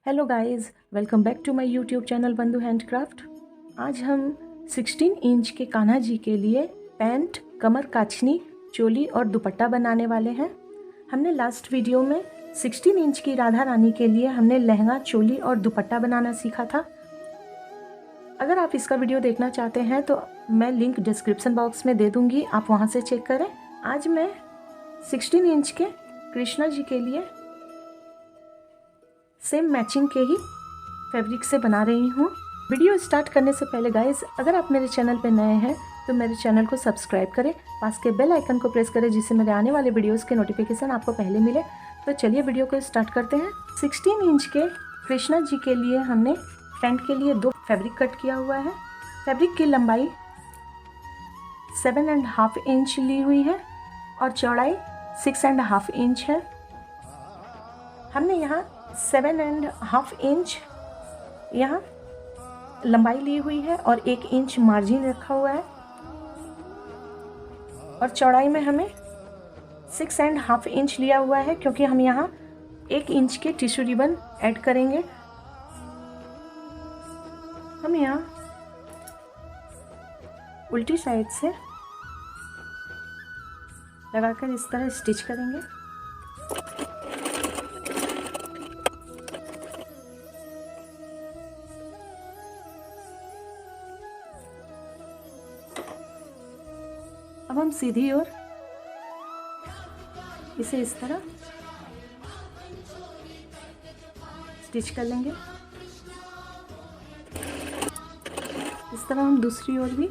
Hello guys, welcome back to my YouTube channel Bandhu handcraft. आज हम 16 inch के कान्हा जी के लिए पैंट, कमर काछनी, चोली और दुपट्टा बनाने वाले हैं। हमने लास्ट वीडियो में 16 इंच की राधा रानी के लिए हमने लहंगा, चोली और दुपट्टा बनाना सीखा था। अगर आप इसका वीडियो देखना चाहते हैं तो मैं लिंक डिस्क्रिप्शन बॉक्स में दे दूँगी, आप वहाँ से चेक करें। आज मैं 16 इंच के कृष्णा जी के लिए सेम मैचिंग के ही फैब्रिक से बना रही हूँ। वीडियो स्टार्ट करने से पहले गाइस, अगर आप मेरे चैनल पर नए हैं तो मेरे चैनल को सब्सक्राइब करें, पास के बेल आइकन को प्रेस करें जिससे मेरे आने वाले वीडियोस के नोटिफिकेशन आपको पहले मिले। तो चलिए वीडियो को स्टार्ट करते हैं। 16 इंच के कृष्णा जी के लिए हमने फ्रंट के लिए 2 फैब्रिक कट किया हुआ है। फैब्रिक की लंबाई 7.5 इंच ली हुई है और चौड़ाई 6.5 इंच है। हमने यहाँ 7.5 इंच यहाँ लंबाई ली हुई है और 1 इंच मार्जिन रखा हुआ है और चौड़ाई में हमें 6.5 इंच लिया हुआ है क्योंकि हम यहाँ 1 इंच के टिश्यू रिबन ऐड करेंगे। हम यहाँ उल्टी साइड से लगाकर इस तरह स्टिच करेंगे। अब हम सीधी ओर इसे इस तरह स्टिच कर लेंगे। इस तरह हम दूसरी ओर भी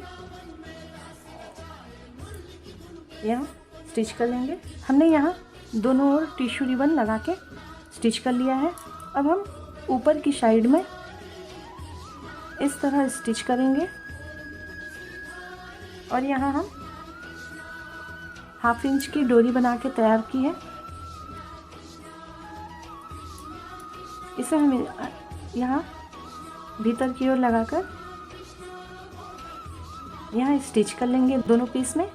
यहाँ स्टिच कर लेंगे। हमने यहाँ दोनों ओर टिश्यू रिबन लगा के स्टिच कर लिया है। अब हम ऊपर की साइड में इस तरह स्टिच करेंगे और यहाँ हम 1/2 इंच की डोरी बना के तैयार की है। इसे हम यहाँ भीतर की ओर लगाकर यहाँ स्टिच कर लेंगे दोनों पीस में।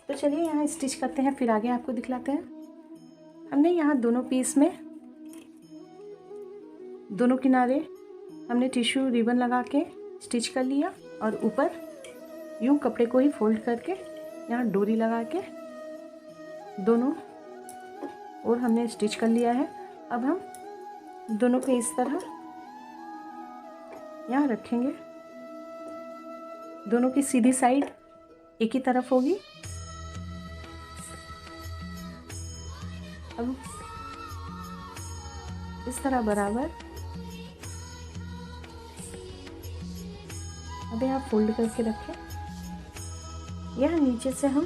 तो चलिए यहाँ स्टिच करते हैं, फिर आगे आपको दिखलाते हैं। हमने यहाँ दोनों पीस में दोनों किनारे हमने टिश्यू रिबन लगा के स्टिच कर लिया और ऊपर यूँ कपड़े को ही फोल्ड करके यहाँ डोरी लगा के दोनों और हमने स्टिच कर लिया है। अब हम दोनों को इस तरह यहाँ रखेंगे। दोनों की सीधी साइड एक ही तरफ होगी। अब इस तरह बराबर अब यहाँ फोल्ड करके रखें। यहाँ नीचे से हम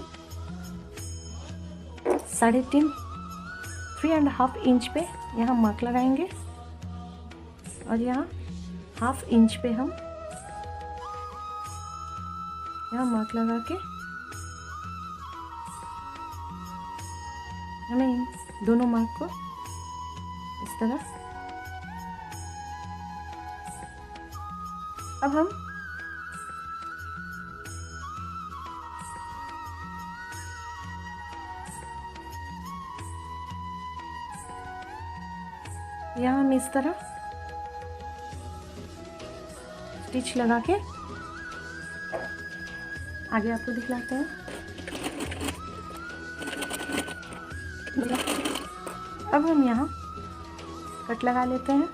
3.5 इंच पे यहाँ मार्क लगाएंगे और यहाँ 1/2 इंच पे हम यहाँ मार्क लगा के हमें इन दोनों मार्क को इस तरह अब हम यहाँ हम इस तरह स्टिच लगा के आगे आपको दिखलाते हैं। अब हम यहाँ कट लगा लेते हैं।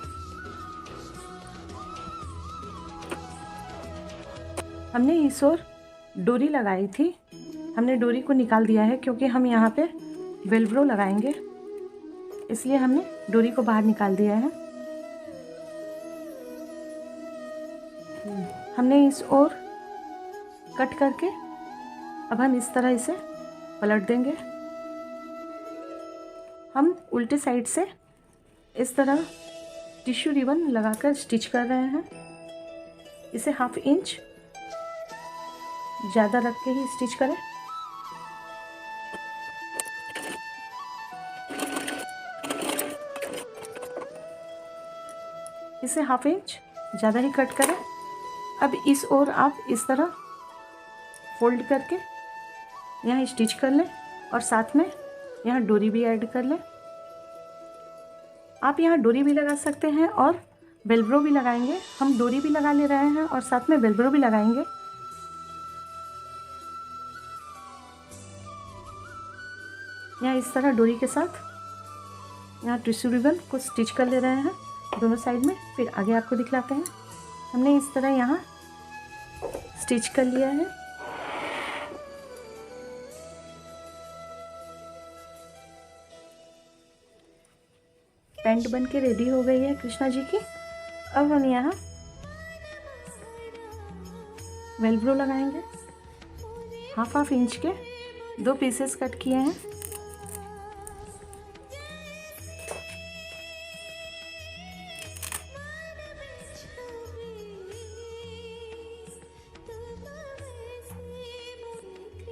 हमने इस ओर डोरी लगाई थी, हमने डोरी को निकाल दिया है क्योंकि हम यहाँ पे वेलक्रो लगाएंगे, इसलिए हमने डोरी को बाहर निकाल दिया है। हमने इस ओर कट करके अब हम इस तरह इसे पलट देंगे। हम उल्टे साइड से इस तरह टिश्यू रिबन लगाकर स्टिच कर रहे हैं। इसे 1/2 इंच ज़्यादा रख के ही स्टिच करें। इसे 1/2 इंच ज़्यादा ही कट करें। अब इस ओर आप इस तरह फोल्ड करके यहाँ स्टिच कर लें और साथ में यहाँ डोरी भी ऐड कर लें। आप यहाँ डोरी भी लगा सकते हैं और वेलक्रो भी लगाएंगे। हम डोरी भी लगा ले रहे हैं और साथ में वेलक्रो भी लगाएंगे। यहाँ इस तरह डोरी के साथ यहाँ टिश्यू रिबन को स्टिच कर ले रहे हैं दोनों साइड में। फिर आगे आपको दिखलाते हैं। हमने इस तरह यहाँ स्टिच कर लिया है। पैंट बन के रेडी हो गई है कृष्णा जी की। अब हम यहाँ वेलक्रो लगाएंगे। हाफ इंच के 2 पीसेस कट किए हैं।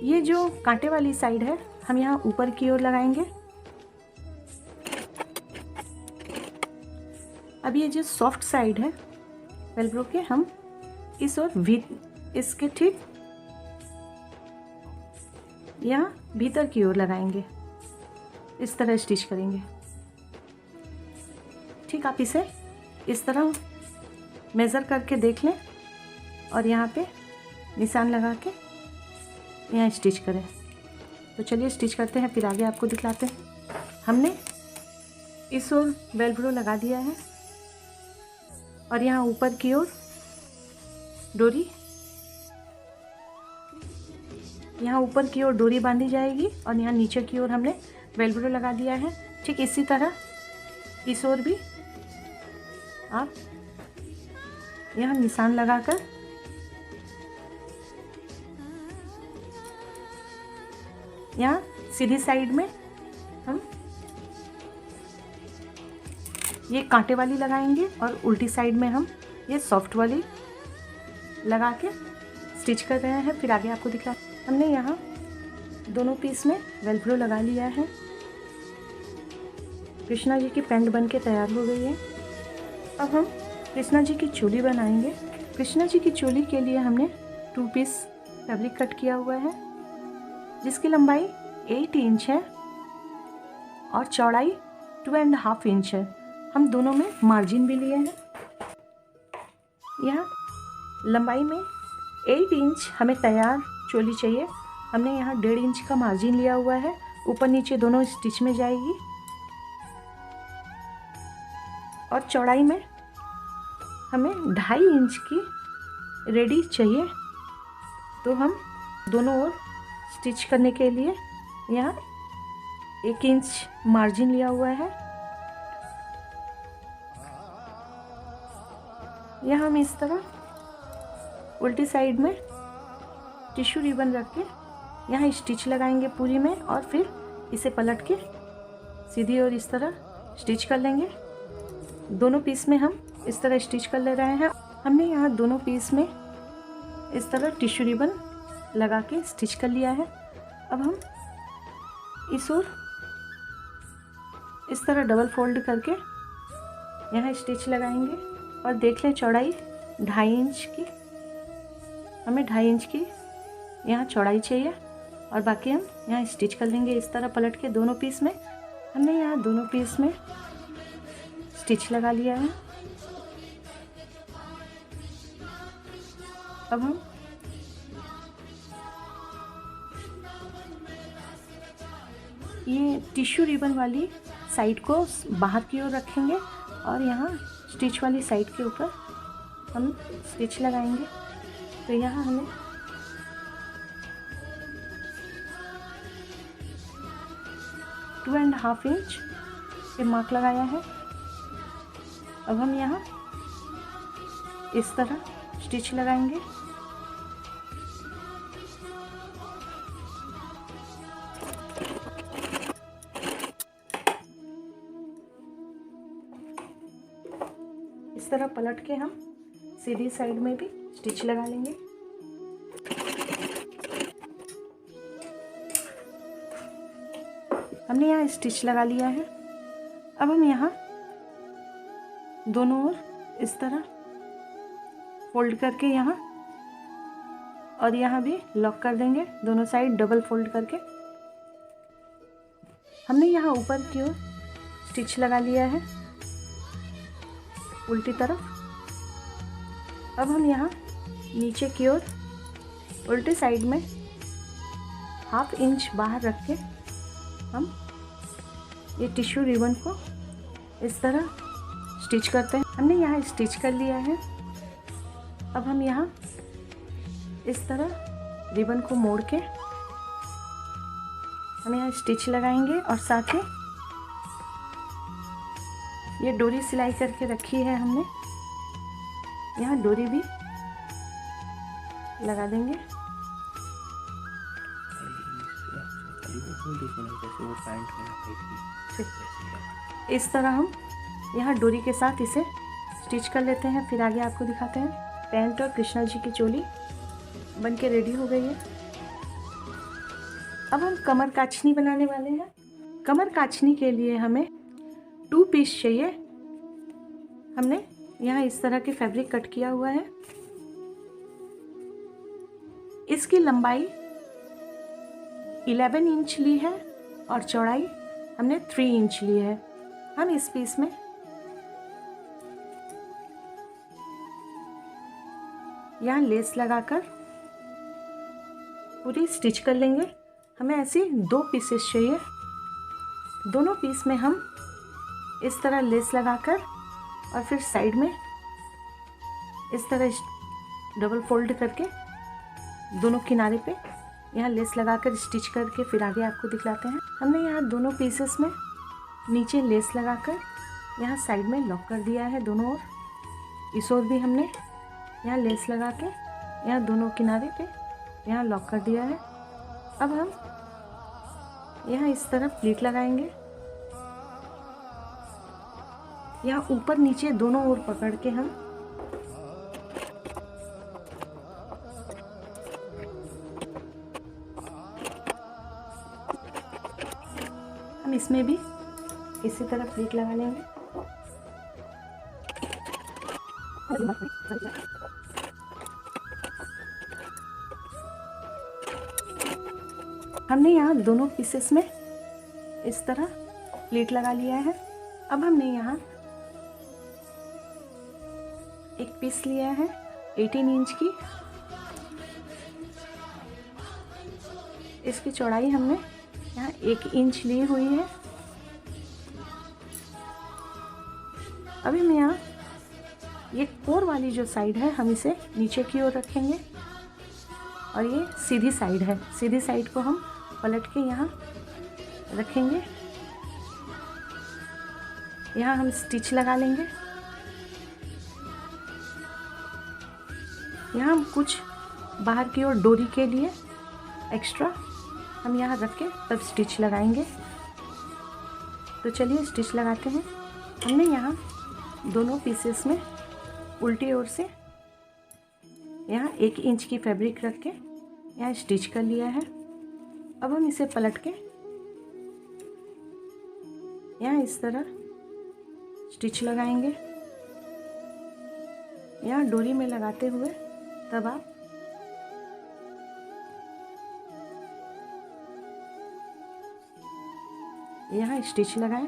ये जो कांटे वाली साइड है हम यहाँ ऊपर की ओर लगाएंगे। अब ये जो सॉफ्ट साइड है वेलक्रो के हम इस ओर इसके ठीक यहाँ भीतर की ओर लगाएंगे। इस तरह स्टिच करेंगे। ठीक, आप इसे इस तरह मेज़र करके देख लें और यहाँ पे निशान लगा के यहाँ स्टिच करें। तो चलिए स्टिच करते हैं, फिर आगे आपको दिखलाते हैं। हमने इस ओर वेलक्रो लगा दिया है और यहाँ ऊपर की ओर डोरी, यहाँ ऊपर की ओर डोरी बांधी जाएगी और यहाँ नीचे की ओर हमने वेलक्रो लगा दिया है। ठीक इसी तरह इस ओर भी आप यहाँ निशान लगाकर यहाँ सीधी साइड में हम ये कांटे वाली लगाएंगे और उल्टी साइड में हम ये सॉफ्ट वाली लगा के स्टिच कर रहे हैं। फिर आगे आपको दिखा, हमने यहाँ दोनों पीस में वेलक्रो लगा लिया है। कृष्णा जी की पैंट बन के तैयार हो गई है। अब हम कृष्णा जी की चोली बनाएंगे। कृष्णा जी की चोली के लिए हमने 2 पीस फैब्रिक कट किया हुआ है, जिसकी लंबाई 8 इंच है और चौड़ाई 2.5 इंच है। हम दोनों में मार्जिन भी लिए हैं। यहाँ लंबाई में 8 इंच हमें तैयार चोली चाहिए। हमने यहाँ 1.5 इंच का मार्जिन लिया हुआ है। ऊपर नीचे दोनों स्टिच में जाएगी। और चौड़ाई में हमें 2.5 इंच की रेडी चाहिए। तो हम दोनों ओर स्टिच करने के लिए यहाँ 1 इंच मार्जिन लिया हुआ है। यहाँ हम इस तरह उल्टी साइड में टिश्यू रिबन रख के यहाँ स्टिच लगाएंगे पूरी में और फिर इसे पलट के सीधी और इस तरह स्टिच कर लेंगे। दोनों पीस में हम इस तरह स्टिच कर ले रहे हैं। हमने यहाँ दोनों पीस में इस तरह टिश्यू रिबन लगा के स्टिच कर लिया है। अब हम इस ओर इस तरह डबल फोल्ड करके यहाँ स्टिच लगाएंगे और देख लें चौड़ाई 2.5 इंच की, हमें 2.5 इंच की यहाँ चौड़ाई चाहिए और बाकी हम यहाँ स्टिच कर लेंगे इस तरह पलट के दोनों पीस में। हमने यहाँ दोनों पीस में स्टिच लगा लिया है। अब हम ये टिश्यू रिबन वाली साइड को बाहर की ओर रखेंगे और यहाँ स्टिच वाली साइड के ऊपर हम स्टिच लगाएंगे। तो यहाँ हमें टू एंड हाफ इंच पे मार्क लगाया है। अब हम यहाँ इस तरह स्टिच लगाएंगे। इस तरह पलट के हम सीधी साइड में भी स्टिच लगा लेंगे। हमने यहाँ स्टिच लगा लिया है। अब हम यहाँ दोनों ओर इस तरह फोल्ड करके यहाँ और यहाँ भी लॉक कर देंगे, दोनों साइड डबल फोल्ड करके। हमने यहाँ ऊपर की ओर स्टिच लगा लिया है उल्टी तरफ। अब हम यहाँ नीचे की ओर उल्टे साइड में 1/2 इंच बाहर रख के हम ये टिश्यू रिबन को इस तरह स्टिच करते हैं। हमने यहाँ स्टिच कर लिया है। अब हम यहाँ इस तरह रिबन को मोड़ के हम यहाँ स्टिच लगाएंगे और साथ ही ये डोरी सिलाई करके रखी है हमने, यहाँ डोरी भी लगा देंगे। इस तरह हम यहाँ डोरी के साथ इसे स्टिच कर लेते हैं। फिर आगे आपको दिखाते हैं। पैंट और कृष्णा जी की चोली बन के रेडी हो गई है। अब हम कमर काछनी बनाने वाले हैं। कमर काछनी के लिए हमें 2 पीस चाहिए। हमने यहाँ इस तरह के फैब्रिक कट किया हुआ है। इसकी लंबाई 11 इंच ली है और चौड़ाई हमने 3 इंच ली है। हम इस पीस में यहाँ लेस लगाकर पूरी स्टिच कर लेंगे। हमें ऐसी 2 पीसेस चाहिए। दोनों पीस में हम इस तरह लेस लगाकर और फिर साइड में इस तरह डबल फोल्ड करके दोनों किनारे पे यहाँ लेस लगाकर स्टिच करके फिर आगे आपको दिखलाते हैं। हमने यहाँ दोनों पीसेस में नीचे लेस लगाकर यहाँ साइड में लॉक कर दिया है दोनों ओर। इस ओर भी हमने यहाँ लेस लगा के यहाँ दोनों किनारे पे यहाँ लॉक कर दिया है। अब हम यहाँ इस तरह प्लीट लगाएंगे। यहाँ ऊपर नीचे दोनों ओर पकड़ के हम इसमें भी इसी तरह प्लीट लगा लेंगे। हमने यहाँ दोनों पीसेस में इस तरह प्लीट लगा लिया है। अब हमने यहाँ एक पीस लिया है 18 इंच की। इसकी चौड़ाई हमने यहाँ 1 इंच ली हुई है। अभी हम यहाँ ये कोर वाली जो साइड है हम इसे नीचे की ओर रखेंगे और ये सीधी साइड है। सीधी साइड को हम पलट के यहाँ रखेंगे। यहाँ हम स्टिच लगा लेंगे। यहाँ हम कुछ बाहर की ओर डोरी के लिए एक्स्ट्रा हम यहाँ रख के तब स्टिच लगाएंगे। तो चलिए स्टिच लगाते हैं। हमने यहाँ दोनों पीसेस में उल्टी ओर से यहाँ 1 इंच की फैब्रिक रख के यहाँ स्टिच कर लिया है। अब हम इसे पलट के यहाँ इस तरह स्टिच लगाएंगे। यहाँ डोरी में लगाते हुए तब आप यहाँ स्टिच लगाएं।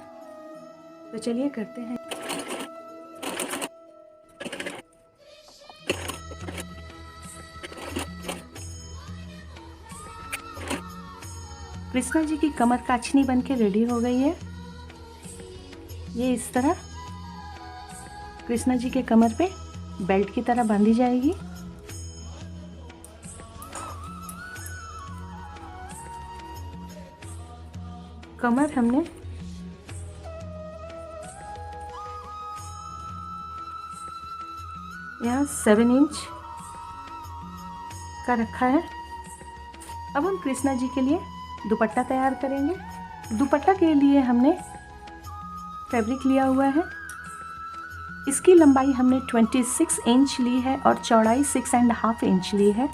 तो चलिए करते हैं। कृष्णा जी की कमर काछनी बनके रेडी हो गई है। ये इस तरह कृष्णा जी के कमर पे बेल्ट की तरह बांधी जाएगी। कमर हमने यहाँ 7 इंच का रखा है। अब हम कृष्णा जी के लिए दुपट्टा तैयार करेंगे। दुपट्टा के लिए हमने फैब्रिक लिया हुआ है। इसकी लंबाई हमने 26 इंच ली है और चौड़ाई 6.5 इंच ली है।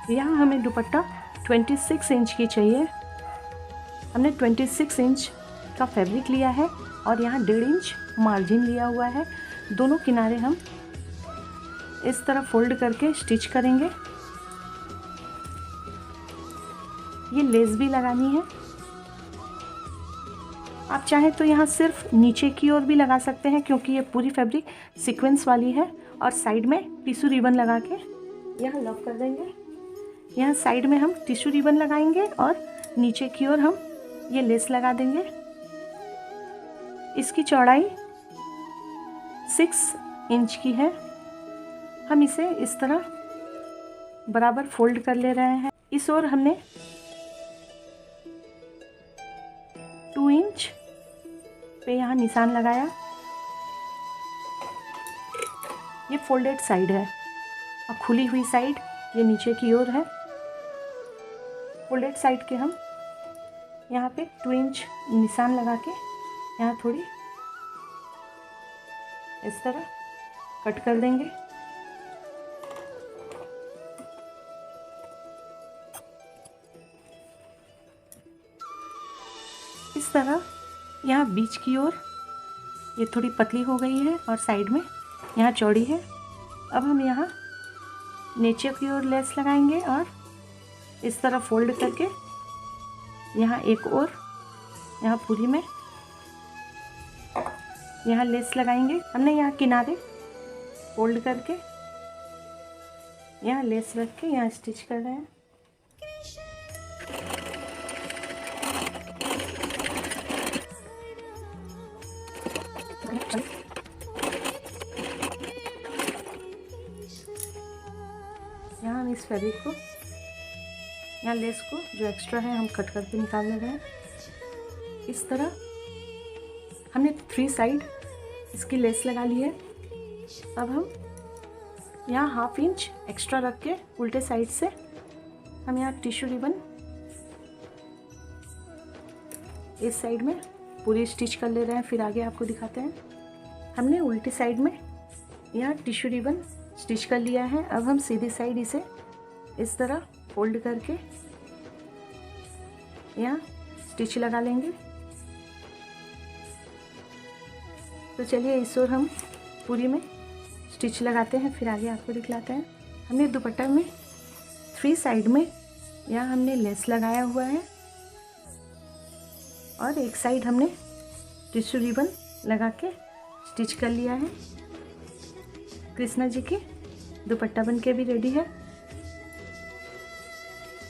यहाँ हमें दुपट्टा 26 इंच की चाहिए। हमने 26 इंच का फैब्रिक लिया है और यहाँ 1.5 इंच मार्जिन लिया हुआ है। दोनों किनारे हम इस तरह फोल्ड करके स्टिच करेंगे। ये लेस भी लगानी है। आप चाहें तो यहाँ सिर्फ नीचे की ओर भी लगा सकते हैं, क्योंकि ये पूरी फैब्रिक सीक्वेंस वाली है। और साइड में टिश्यू रिबन लगा के यहाँ लॉक कर देंगे। यहाँ साइड में हम टिश्यू रिबन लगाएंगे और नीचे की ओर हम ये लेस लगा देंगे। इसकी चौड़ाई 6 इंच की है। हम इसे इस तरह बराबर फोल्ड कर ले रहे हैं। इस ओर हमने 2 इंच पे यहाँ निशान लगाया। ये फोल्डेड साइड है और खुली हुई साइड ये नीचे की ओर है। फोल्डेड साइड के हम यहाँ पे 2 इंच निशान लगा के यहाँ थोड़ी इस तरह कट कर देंगे। इस तरह यहाँ बीच की ओर ये थोड़ी पतली हो गई है और साइड में यहाँ चौड़ी है। अब हम यहाँ नीचे की ओर लेस लगाएंगे और इस तरह फोल्ड करके यहाँ एक और यहाँ पूरी में यहाँ लेस लगाएंगे। हमने यहाँ किनारे फोल्ड करके यहाँ लेस रख के यहाँ स्टिच कर रहे हैं। यहाँ हम इस फैब्रिक को यहाँ लेस को जो एक्स्ट्रा है हम कट करके निकाल ले रहे हैं। इस तरह हमने 3 साइड इसकी लेस लगा ली है। अब हम यहाँ 1/2 इंच एक्स्ट्रा रख के उल्टे साइड से हम यहाँ टिश्यू रिबन इस साइड में पूरी स्टिच कर ले रहे हैं। फिर आगे आपको दिखाते हैं। हमने उल्टी साइड में यहाँ टिश्यू रिबन स्टिच कर लिया है। अब हम सीधी साइड इसे इस तरह फोल्ड करके यहाँ स्टिच लगा लेंगे। तो चलिए इस ओर हम पूरी में स्टिच लगाते हैं, फिर आगे आपको दिखलाते हैं। हमने दुपट्टा में 3 साइड में यहाँ हमने लेस लगाया हुआ है और एक साइड हमने टिश्यू रिबन लगा के स्टिच कर लिया है। कृष्णा जी की दुपट्टा बन के भी रेडी है।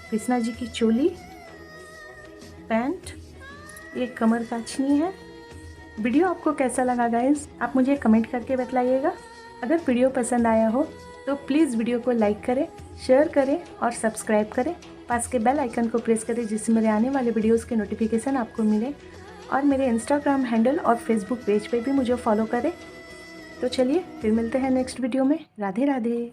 कृष्णा जी की चोली, पैंट, ये कमर काछनी है। वीडियो आपको कैसा लगा गाइस, आप मुझे कमेंट करके बतलाइएगा। अगर वीडियो पसंद आया हो तो प्लीज़ वीडियो को लाइक करें, शेयर करें और सब्सक्राइब करें। पास के बेल आइकन को प्रेस करें जिससे मेरे आने वाले वीडियोस के नोटिफिकेशन आपको मिले। और मेरे इंस्टाग्राम हैंडल और फेसबुक पेज पे भी मुझे फॉलो करें। तो चलिए फिर मिलते हैं नेक्स्ट वीडियो में। राधे राधे।